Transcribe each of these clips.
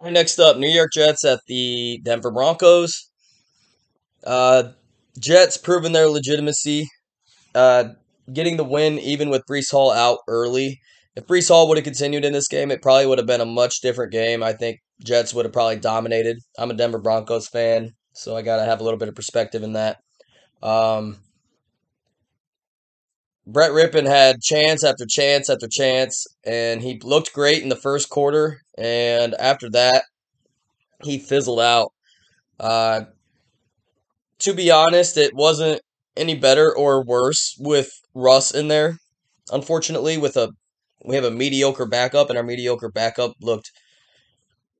All right, next up, New York Jets at the Denver Broncos. Uh, Jets proving their legitimacy, uh, getting the win even with Brees Hall out early. If Brees Hall would have continued in this game, it probably would have been a much different game. I think Jets would have probably dominated. I'm a Denver Broncos fan, so I got to have a little bit of perspective in that. Um, Brett Rippon had chance after chance after chance, and he looked great in the first quarter. And after that, he fizzled out. Uh, to be honest, it wasn't any better or worse with Russ in there. Unfortunately, we have a mediocre backup, and our mediocre backup looked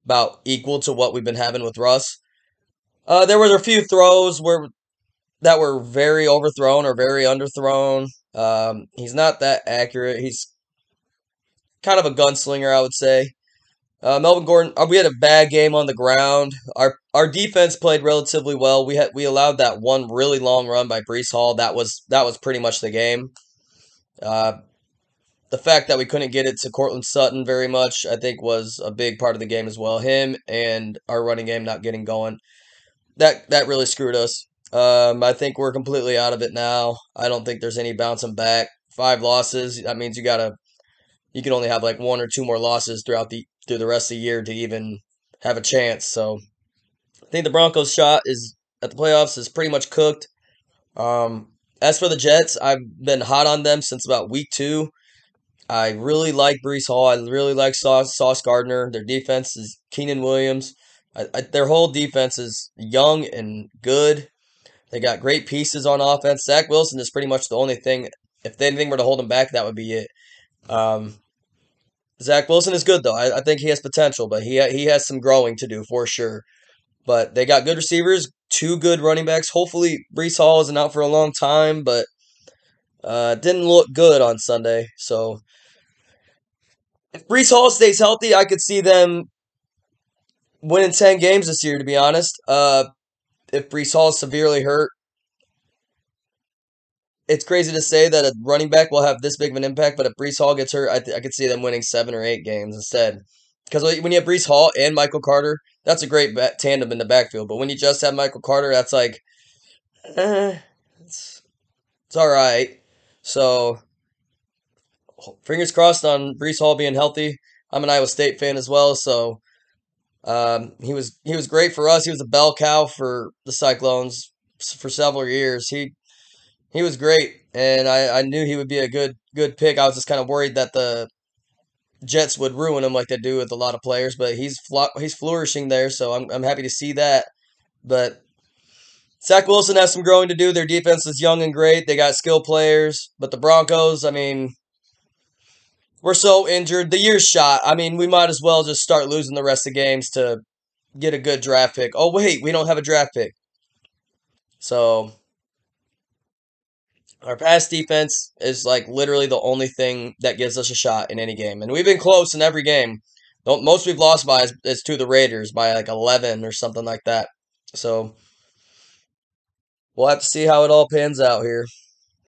about equal to what we've been having with Russ. There were a few throws that were very overthrown or very underthrown. He's not that accurate. He's kind of a gunslinger, I would say. Melvin Gordon, we had a bad game on the ground. Our defense played relatively well. We allowed that one really long run by Brees Hall. That was pretty much the game. Uh, the fact that we couldn't get it to Cortland Sutton very much, I think, was a big part of the game as well. Him and our running game not getting going. That really screwed us. I think we're completely out of it now. I don't think there's any bouncing back. 5 losses. That means you can only have like one or two more losses through the rest of the year to even have a chance. So I think the Broncos' shot is at the playoffs is pretty much cooked. As for the Jets, I've been hot on them since about week 2. I really like Brees Hall. I really like Sauce Gardner. Their defense is Keenan Williams. Their whole defense is young and good. They got great pieces on offense. Zach Wilson is pretty much the only thing. If anything were to hold him back, that would be it. Um, Zach Wilson is good though. I think he has potential, but he has some growing to do for sure. But they got good receivers, 2 good running backs. Hopefully, Brees Hall isn't out for a long time, but didn't look good on Sunday. So if Brees Hall stays healthy, I could see them winning 10 games this year. To be honest, if Brees Hall is severely hurt, it's crazy to say that a running back will have this big of an impact. But if Brees Hall gets hurt, I could see them winning 7 or 8 games instead. Because when you have Brees Hall and Michael Carter, that's a great tandem in the backfield. But when you just have Michael Carter, that's like, eh, it's, it's all right. So fingers crossed on Brees Hall being healthy. I'm an Iowa State fan as well, so he was great for us. He was a bell cow for the Cyclones for several years. He was great, and I knew he would be a good pick. I was just kind of worried that the Jets would ruin him like they do with a lot of players, but he's flourishing there, so I'm happy to see that. But Zach Wilson has some growing to do. Their defense is young and great. They got skill players, but the Broncos, I mean, we're so injured. The year's shot. I mean, we might as well just start losing the rest of the games to get a good draft pick. Oh wait, we don't have a draft pick. So our pass defense is like literally the only thing that gives us a shot in any game. And we've been close in every game. The most we've lost by is to the Raiders by like 11 or something like that. So we'll have to see how it all pans out here.